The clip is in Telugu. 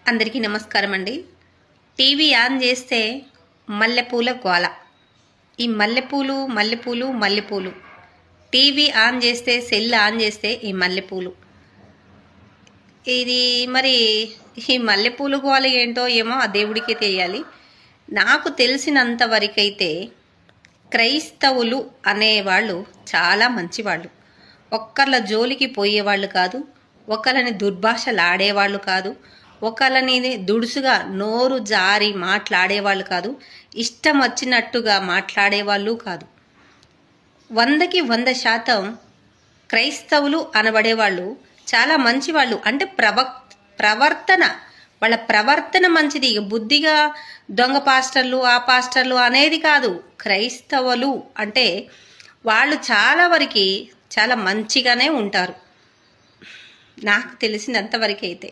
అందరికీ నమస్కారం అండి. టీవీ ఆన్ చేస్తే మల్లెపూల గోల. ఈ మల్లెపూలు మల్లెపూలు మల్లెపూలు. టీవీ ఆన్ చేస్తే సెల్ ఆన్ చేస్తే ఈ మల్లెపూలు. ఇది మరి ఈ మల్లెపూలు గోల ఏంటో ఏమో ఆ దేవుడికే తెలియాలి. నాకు తెలిసినంత వరకైతే క్రైస్తవులు అనేవాళ్ళు చాలా మంచివాళ్ళు. ఒక్కళ్ళ జోలికి పోయేవాళ్ళు కాదు, ఒకళ్ళని దుర్భాషలాడేవాళ్ళు కాదు, ఒకళ్ళని దుడుసుగా నోరు జారి మాట్లాడేవాళ్ళు కాదు, ఇష్టం వచ్చినట్టుగా మాట్లాడేవాళ్ళు కాదు. 100కి 100% క్రైస్తవులు అనబడేవాళ్ళు చాలా మంచివాళ్ళు. అంటే ప్రవర్తన, వాళ్ళ ప్రవర్తన మంచిది. బుద్ధిగా దొంగ పాస్టర్లు ఆ పాస్టర్లు అనేది కాదు. క్రైస్తవులు అంటే వాళ్ళు చాలా వరకు చాలా మంచిగానే ఉంటారు, నాకు తెలిసినంత వరకైతే.